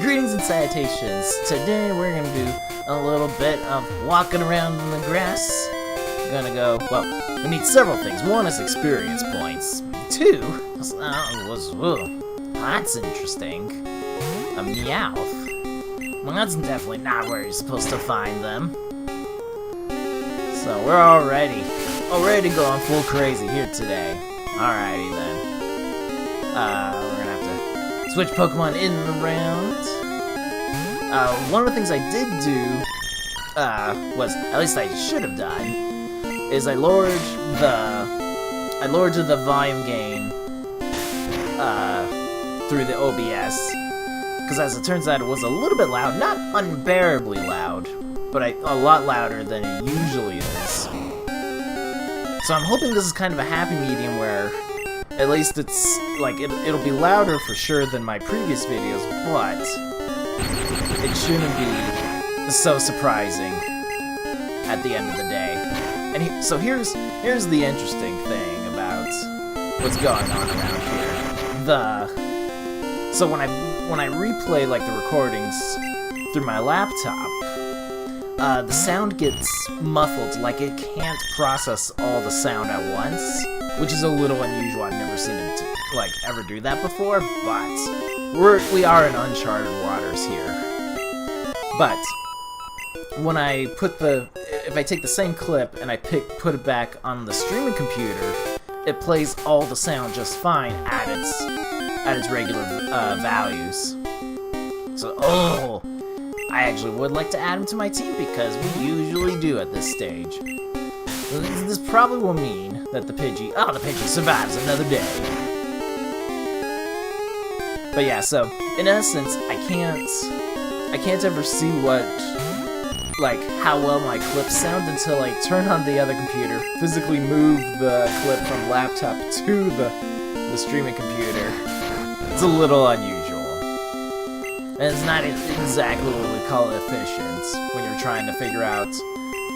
Greetings and salutations. Today we're gonna do a little bit of walking around in the grass. We're gonna go, well, we need several things. One is experience points. Two, that's interesting. A MEOWTH. Well, that's definitely not where you're supposed to find them. So we're already going full crazy here today. Alrighty then. We're gonna have to switch Pokemon in and around. One of the things I did do, was, at least I should have done, is I lowered the volume gain, through the OBS. Because as it turns out, it was a little bit loud, not unbearably loud, but a lot louder than it usually is. So I'm hoping this is kind of a happy medium where at least it's, like, it'll be louder for sure than my previous videos, but it shouldn't be so surprising at the end of the day. And so here's the interesting thing about what's going on around here. So when I replay, like, the recordings through my laptop, the sound gets muffled, like it can't process all the sound at once, which is a little unusual. I've never seen it, like, ever do that before, but we are in uncharted waters here. But when I if I take the same clip and I put it back on the streaming computer, it plays all the sound just fine at its regular values. So, I actually would like to add him to my team because we usually do at this stage. This probably will mean that the Pidgey survives another day. But yeah, so in essence, I can't ever see how well my clips sound until I turn on the other computer, physically move the clip from laptop to the streaming computer. It's a little unusual. And it's not exactly what we call efficient when you're trying to figure out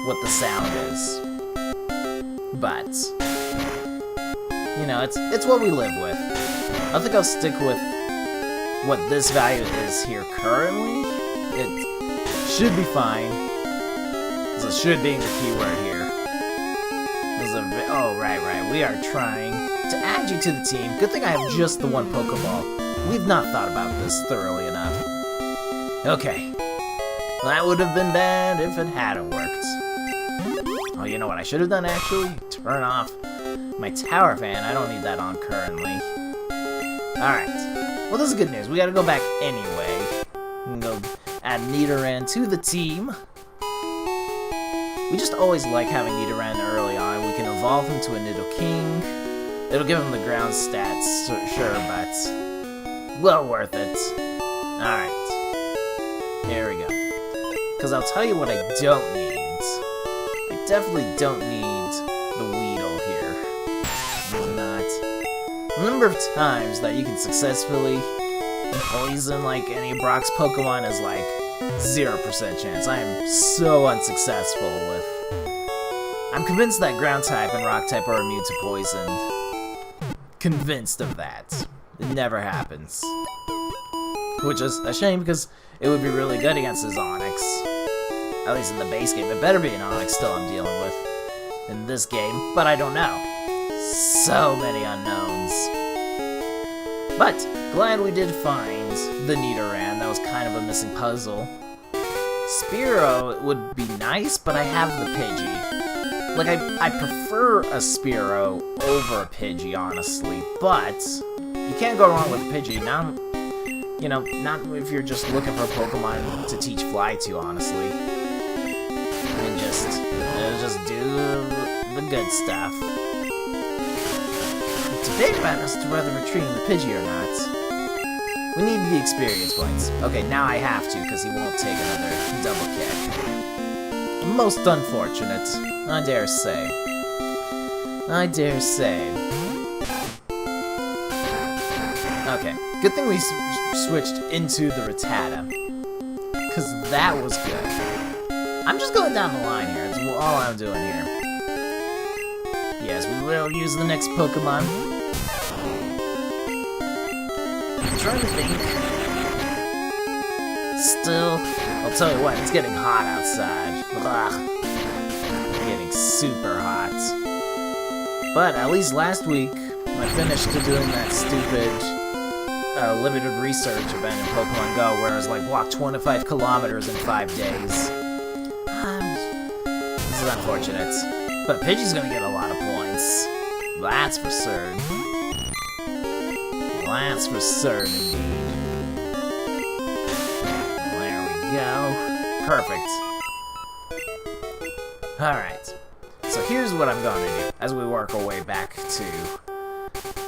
what the sound is. But, you know, it's what we live with. I think I'll stick with what this value is here currently. It should be fine. So should being the keyword here. Right. We are trying to add you to the team. Good thing I have just the one Pokeball. We've not thought about this thoroughly enough. Okay. That would have been bad if it hadn't worked. Oh, you know what I should have done, actually? Turn off my tower fan. I don't need that on currently. Alright. Well, this is good news. We gotta go back anyway. We can go add Nidoran to the team. We just always like having Nidoran early on. We can evolve him to a Nidoking. It'll give him the ground stats, sure, but well worth it. Alright. Here we go. Because I'll tell you what I don't need. I definitely don't need the Weedle here. There's not. The number of times that you can successfully poison, like, any of Brock's Pokemon is, like, 0% chance. I am so unsuccessful with... I'm convinced that Ground type and Rock type are immune to poison. Convinced of that. It never happens. Which is a shame because it would be really good against his Onix. At least in the base game. It better be an Onix still I'm dealing with in this game, but I don't know. So many unknowns. But glad we did find the Nidoran. That was kind of a missing puzzle. Spearow would be nice, but I have the Pidgey. Like, I prefer a Spearow over a Pidgey, honestly, but you can't go wrong with a Pidgey. Not if you're just looking for a Pokemon to teach Fly to, honestly. And just do the good stuff. Debate about us to whether retreating the Pidgey or not. We need the experience points. Okay, now I have to, because he won't take another double kick. Most unfortunate, I dare say. Okay, good thing we switched into the Rattata, because that was good. I'm just going down the line here, that's all I'm doing here. Yes, we will use the next Pokemon. I'm trying to think. Still, I'll tell you what, it's getting hot outside. Ugh. It's getting super hot. But at least last week, I finished doing that stupid limited research event in Pokemon Go where I was like, walk 25 kilometers in 5 days. This is unfortunate. But Pidgey's gonna get a lot of points. That's for certain. That's for certain, indeed. There we go. Perfect. Alright. So here's what I'm going to do as we work our way back to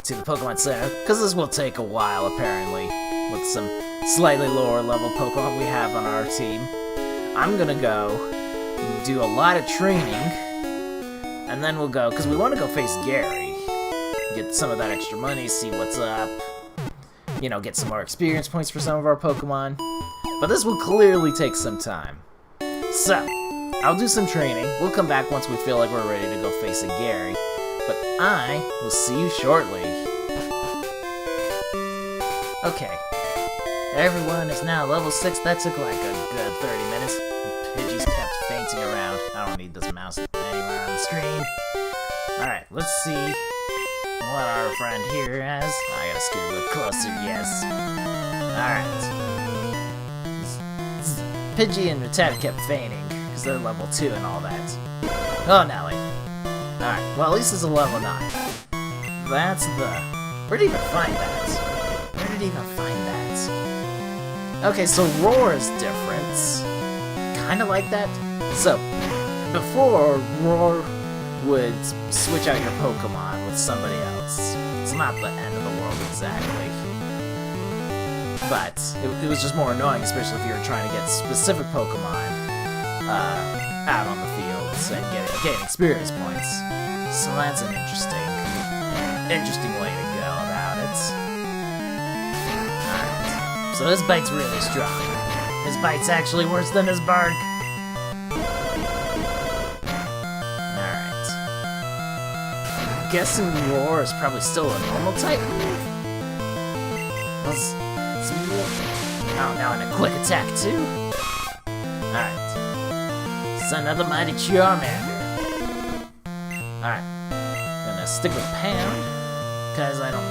the Pokemon Center, because this will take a while, apparently, with some slightly lower level Pokemon we have on our team. I'm gonna go do a lot of training, and then we'll go, because we want to go face Gary. Get some of that extra money, see what's up, you know, get some more experience points for some of our Pokemon. But this will clearly take some time. So, I'll do some training. We'll come back once we feel like we're ready to go face a Gary. But I will see you shortly. Okay. Everyone is now level 6. That took like a good 30 minutes. Pidgey's kept fainting around. I don't need this mouse anywhere on the screen. Alright, let's see what our friend here has. I gotta scoot a little closer, yes. Alright. Pidgey and Rattata kept fainting, because they're level 2 and all that. Oh, Nelly. Alright, well at least it's a level 9. That's the... Where did he even find that? Where did he even find that? Okay, so Roar is different. Kinda like that. So, before, Roar would switch out your Pokemon with somebody else. It's not the end of the world exactly. But it was just more annoying, especially if you were trying to get specific Pokemon out on the fields and getting experience points. So that's an interesting way to go about it. Alright. So this bite's really strong. His bite's actually worse than his bark. Alright. I'm guessing Roar is probably still a normal type move. Oh, now in a quick attack too? Alright. Send another mighty Charmander. Alright. Gonna stick with Pound, because I don't...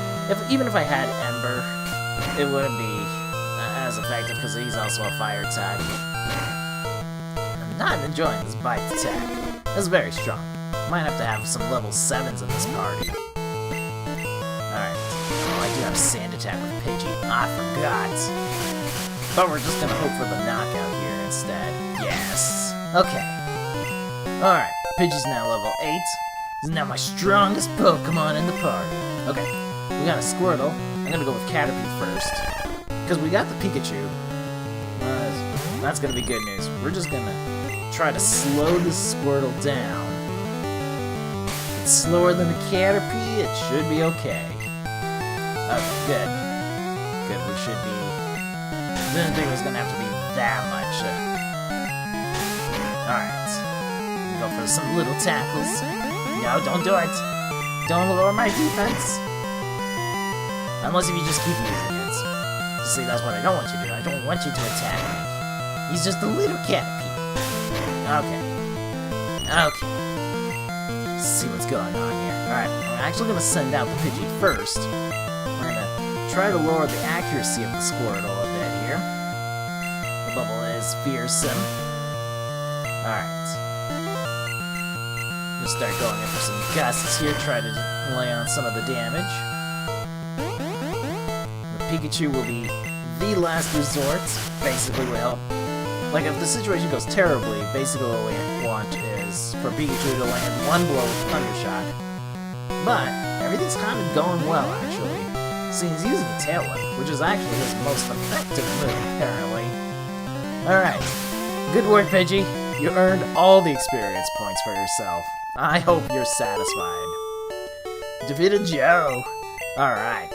Even if I had Ember, it wouldn't be as effective, because he's also a fire type. I'm not enjoying this bite attack. It's very strong. Might have to have some level 7s in this party. Alright. Oh, I do have Sand Attack with Pidgey. I forgot. But we're just gonna hope for the knockout here instead. Yes. Okay. Alright. Pidgey's now level 8. He's now my strongest Pokemon in the party. Okay. We got a Squirtle. I'm gonna go with Caterpie first. Because we got the Pikachu. That's gonna be good news. We're just gonna try to slow this Squirtle down. It's slower than the Caterpie. It should be okay. Okay, good. Good, we should be... Didn't think it was gonna have to be that much. Alright. Go for some little tackles. No, don't do it. Don't lower my defense. Unless if you just keep using it. See, that's what I don't want you to do. I don't want you to attack me. He's just a little Caterpie. Okay. Okay. Let's see what's going on here. Alright, I'm actually gonna send out the Pidgey first. We're gonna try to lower the accuracy of the Squirtle a bit here. The bubble is fearsome. Alright. We'll start going in for some gusts here, try to lay on some of the damage. The Pikachu will be the last resort. Basically will help. Like, if the situation goes terribly, basically what we want is for Pikachu to land one blow with Thundershock. But everything's kind of going well, actually. See, he's using a Tail Whip, which is actually his most effective move, apparently. Alright. Good work, Pidgey. You earned all the experience points for yourself. I hope you're satisfied. Defeated Joe. Alright.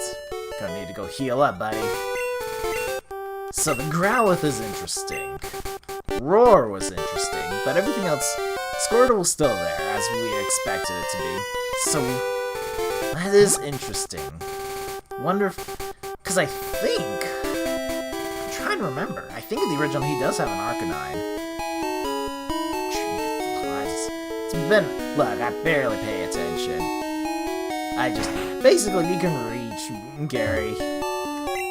Gonna need to go heal up, buddy. So the Growlithe is interesting. Roar was interesting, but everything else... Squirtle was still there, as we expected it to be. So... that is interesting. Wonder if... because I think... I'm trying trying to remember. I think in the original he does have an Arcanine. It's been... Look, I barely pay attention. I just... Basically, you can reach Gary,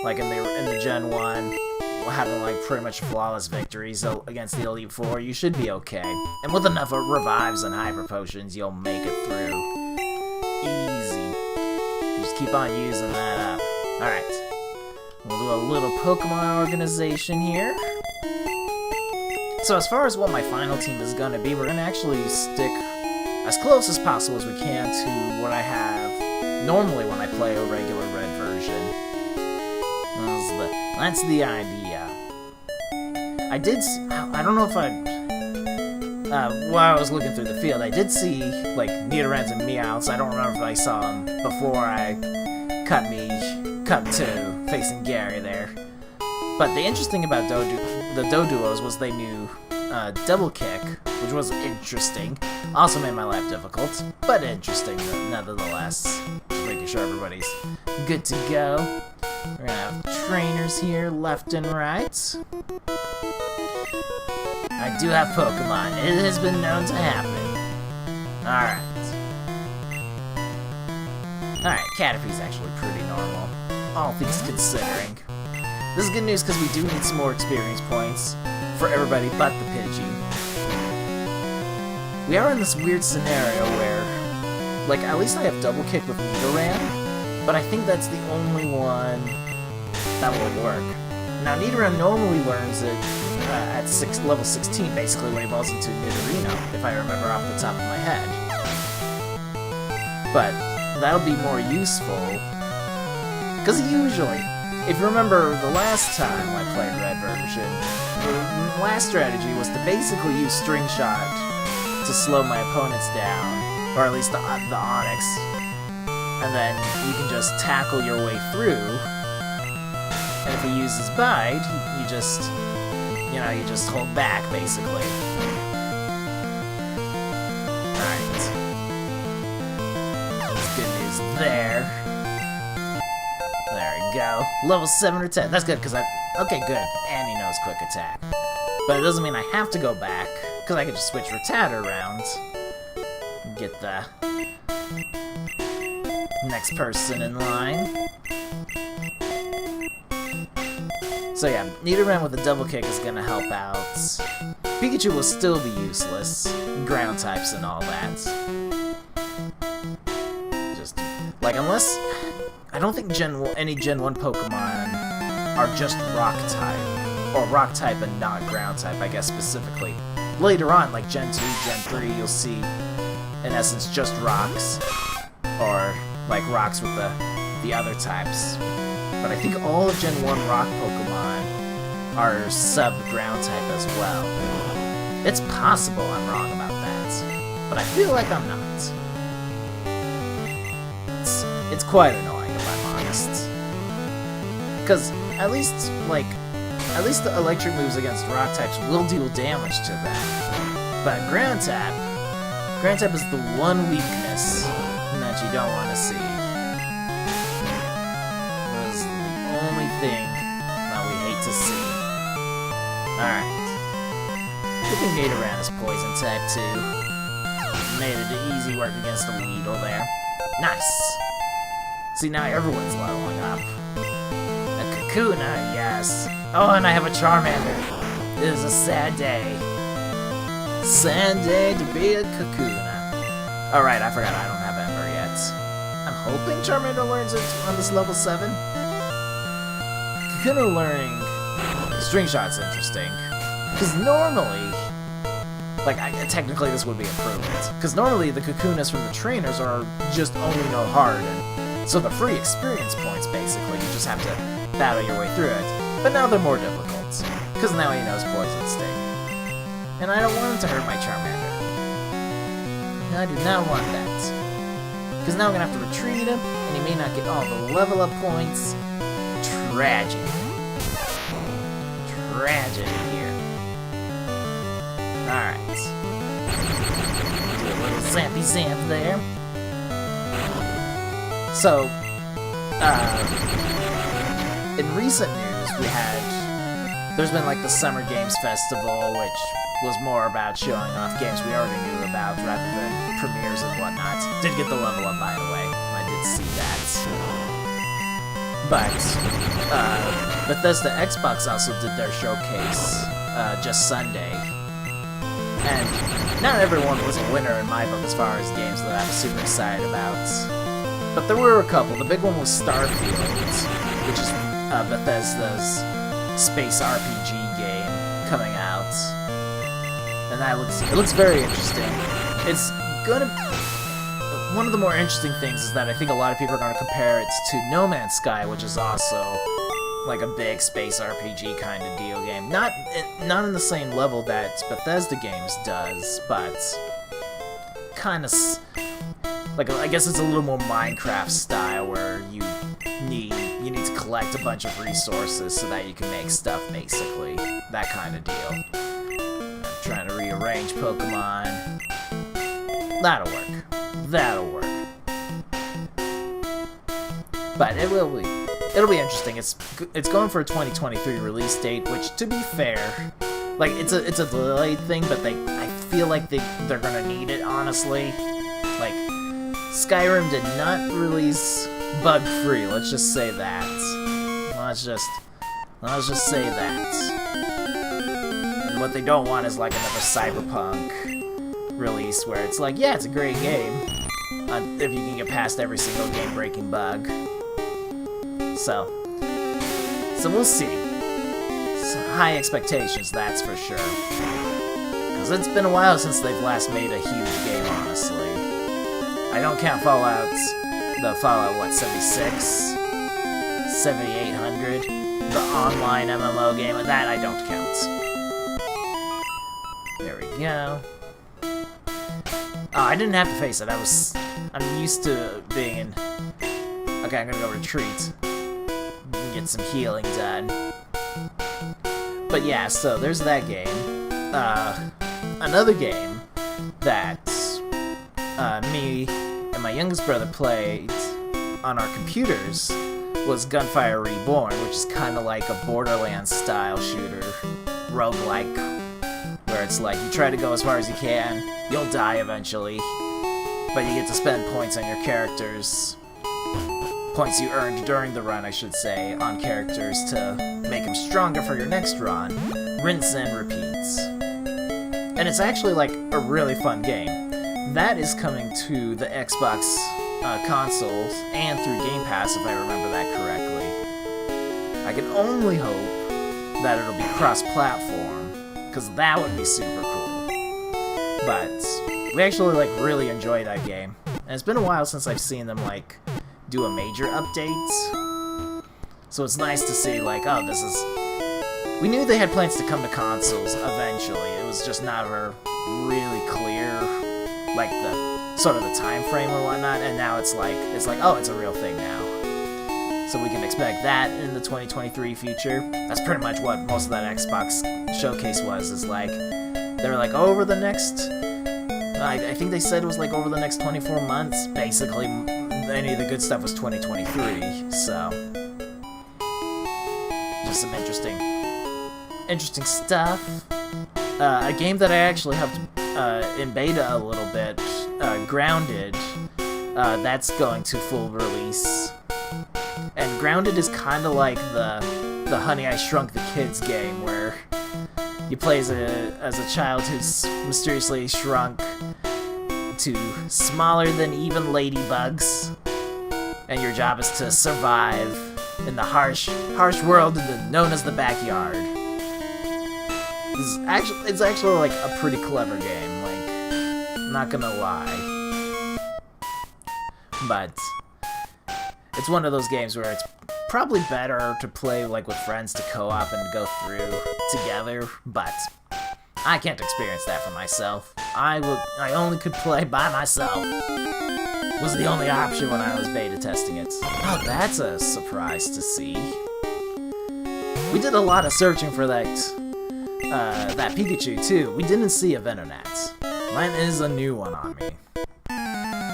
like in the Gen 1, having like pretty much flawless victories against the Elite Four. You should be okay. And with enough revives and hyper potions, you'll make it through. Easy. You just keep on using that up. Alright. We'll do a little Pokemon organization here. So as far as what my final team is going to be, we're going to actually stick as close as possible as we can to what I have normally when I play a regular red version. That's the idea. I don't know if while I was looking through the field, I did see, like, Nidorans and Meowths. I don't remember if I saw them before I cut to facing Gary there. But the interesting about the Doduos was they knew Double Kick, which was interesting. Also made my life difficult, but interesting nevertheless. Just making sure everybody's good to go. We're gonna have trainers here left and right. I do have Pokemon. It has been known to happen. Alright. Alright, Caterpie's actually pretty normal, all things considering. This is good news because we do need some more experience points for everybody but the Pidgey. We are in this weird scenario where, like, at least I have Double Kick with Nidoran, but I think that's the only one that will work. Now, Nidoran normally learns it at level 16, basically, when he evolves into Nidorino, if I remember off the top of my head. But that'll be more useful, because usually, if you remember the last time I played Red version, the last strategy was to basically use String Shot to slow my opponents down, or at least the Onix, and then you can just tackle your way through. And if he uses Bite, you just hold back, basically. Alright. That's good news there. There we go. Level 7 or 10. That's good, because okay, good. And he knows Quick Attack. But it doesn't mean I have to go back, because I can just switch Rattata around. And get the next person in line. So yeah, Nidoran with a Double Kick is gonna help out. Pikachu will still be useless. Ground types and all that. Just, like, unless... I don't think any Gen 1 Pokemon are just Rock type. Or Rock type and not Ground type, I guess, specifically. Later on, like Gen 2, Gen 3, you'll see, in essence, just Rocks. Or, like, Rocks with the other types. But I think all of Gen 1 Rock Pokemon are sub-Ground type as well. It's possible I'm wrong about that, but I feel like I'm not. It's quite annoying, if I'm honest. Because at least the electric moves against Rock types will deal damage to them. But Ground type is the one weakness that you don't want to see. Only thing that we hate to see. Alright. Good thing Nidoran is poison type too. Made it easy work against the Weedle there. Nice! See, now everyone's leveling up. A Kakuna, yes. Oh, and I have a Charmander. It is a sad day. Sad day to be a Kakuna. Alright, I forgot I don't have Ember yet. I'm hoping Charmander learns it on this level 7. Kakuna learning String Shot's interesting, because normally, like, technically this would be improvement, because normally the Kakunas from the trainers are just only know hard, and so the free experience points, basically, you just have to battle your way through it, but now they're more difficult, because now he knows Poison Sting, and I don't want him to hurt my Charmander. I do not want that, because now I'm going to have to retreat him, and he may not get all the level up points. Tragedy. Tragedy here. Alright. Do a little zappy zap there. So, in recent news, we had There's been like the Summer Games Festival, which was more about showing off games we already knew about rather than premieres and whatnot. Did get the level up, by the way. I did see that. But Bethesda Xbox also did their showcase just Sunday. And not everyone was a winner in my book as far as games that I'm super excited about. But there were a couple. The big one was Starfield, which is Bethesda's space RPG game coming out. And that looks very interesting. It's gonna... One of the more interesting things is that I think a lot of people are gonna compare it to No Man's Sky, which is also like a big space RPG kind of deal game. Not in the same level that Bethesda Games does, but kind of like, I guess it's a little more Minecraft style where you need to collect a bunch of resources so that you can make stuff, basically. That kind of deal. I'm trying to rearrange Pokemon. That'll work. That'll work. But it'll be interesting. It's going for a 2023 release date, which, to be fair, like it's a delayed thing, but I feel like they're gonna need it, honestly. Like, Skyrim did not release bug-free. Let's just say that. Let's just say that. And what they don't want is like another Cyberpunk release where it's like, yeah, it's a great game, if you can get past every single game-breaking bug. So we'll see. Some high expectations, that's for sure. Because it's been a while since they've last made a huge game, honestly. I don't count Fallout, 76, 7800, the online MMO game, that I don't count. There we go. Oh, I didn't have to face it. I'm used to being in... Okay, I'm gonna go retreat. Get some healing done. But yeah, so there's that game. Another game that me and my youngest brother played on our computers was Gunfire Reborn, which is kind of like a Borderlands-style shooter, roguelike, where it's like you try to go as far as you can, you'll die eventually, but you get to spend points on your characters. Points you earned during the run, I should say, on characters to make them stronger for your next run. Rinse and repeats. And it's actually like a really fun game. That is coming to the Xbox consoles and through Game Pass, if I remember that correctly. I can only hope that it'll be cross-platform, because that would be super cool. But we actually like really enjoy that game. And it's been a while since I've seen them like do a major update. So it's nice to see, like, oh, this is... We knew they had plans to come to consoles eventually. It was just never really clear, like, the sort of the time frame or whatnot, and now it's like, oh, it's a real thing now. So we can expect that in the 2023 future. That's pretty much what most of that Xbox showcase was, is like, they were like, over the next... I think they said it was like over the next 24 months, basically. Any of the good stuff was 2023, so just some interesting stuff. A game that I actually helped in beta a little bit, Grounded, that's going to full release. And Grounded is kind of like the Honey, I Shrunk the Kids game, where you play as a child who's mysteriously shrunk to smaller than even ladybugs, and your job is to survive in the harsh world known as the backyard. It's actually like a pretty clever game, like, not gonna lie. But it's one of those games where it's probably better to play like with friends to co-op and go through together, but I can't experience that for myself. I only could play by myself. Was the only option when I was beta testing it. Oh, that's a surprise to see. We did a lot of searching for that Pikachu too. We didn't see a Venonat. Mine is a new one on me.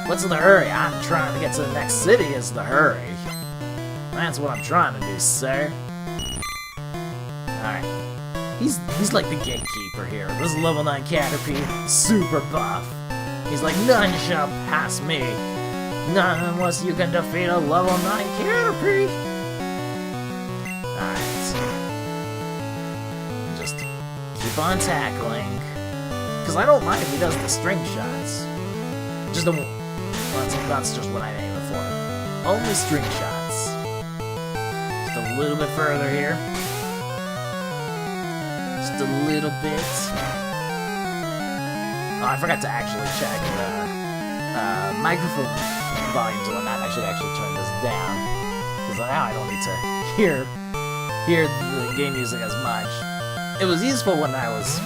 What's the hurry? I'm trying to get to the next city is the hurry. That's what I'm trying to do, sir. Alright. He's like the gatekeeper here. This level 9 Caterpie, super buff. He's like, none shall pass me. Not unless you can defeat a level 9 Caterpie. Alright. Just keep on tackling. Because I don't mind if he does the string shots. Just the... That's just what I'm aiming for. Only string shots. Just a little bit further here. Just a little bit. Oh, I forgot to actually check the microphone volumes and whatnot. I should actually turn this down. Because now I don't need to hear the game music as much. It was useful when I was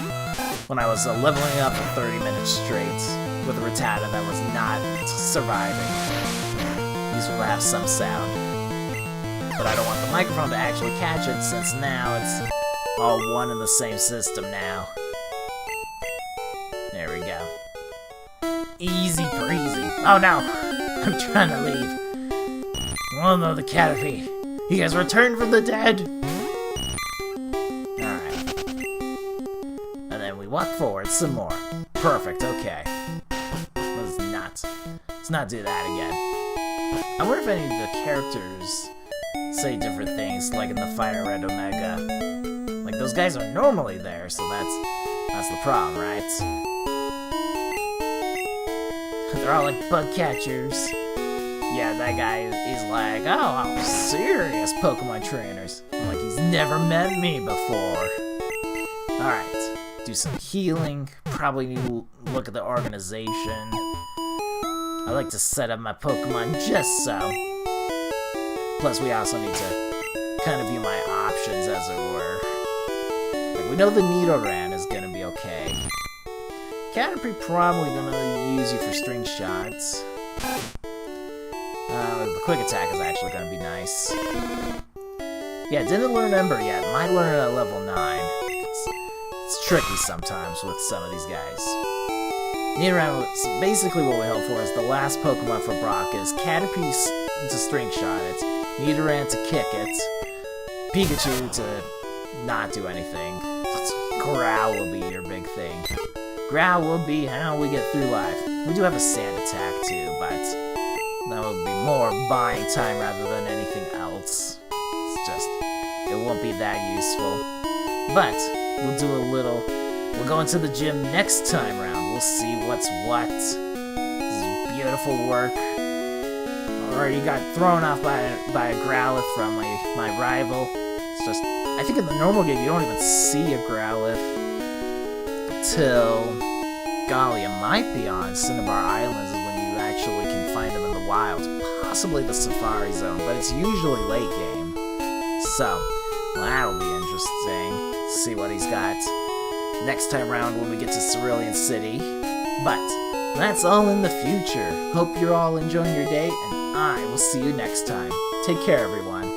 leveling up for 30 minutes straight with a Rattata that was not surviving. Useful to have some sound. But I don't want the microphone to actually catch it, since now it's all one in the same system now. There we go. Easy breezy. Oh no! I'm trying to leave. Oh no, the Caterpie. You guys returned from the dead! Alright. And then we walk forward some more. Perfect, okay. Let's not do that again. I wonder if any of the characters say different things, like in the Fire Red Omega. Like, those guys are normally there, so that's the problem, right? They're all like bug catchers. Yeah, that guy is like, oh, I'm serious Pokemon trainers. I'm like, he's never met me before. Alright, do some healing. Probably need to look at the organization. I like to set up my Pokemon just so. Plus, we also need to kind of view my options, as it were. Like, we know the Nidoran is gonna be okay. Caterpie probably gonna use you for string shots. The quick attack is actually gonna be nice. Yeah, didn't learn Ember yet. Might learn it at level 9. It's tricky sometimes with some of these guys. Nidoran, basically what we hope for is the last Pokemon for Brock is Caterpie to string shot it, Nidoran to kick it, Pikachu to not do anything. Growl will be your big thing. Growl will be how we get through life. We do have a sand attack too, but that would be more buying time rather than anything else. It's just, it won't be that useful. But, we'll do a little, we'll go into the gym next time round. We'll see what's what. This is beautiful work. Already got thrown off by a Growlithe from my rival. It's just, I think in the normal game you don't even see a Growlithe till, golly, it might be on Cinnabar Islands is when you actually can find them in the wild. Possibly the Safari Zone, but it's usually late game. So, well, that'll be interesting. See what he's got next time round when we get to Cerulean City. But that's all in the future. Hope you're all enjoying your day, and I will see you next time. Take care, everyone.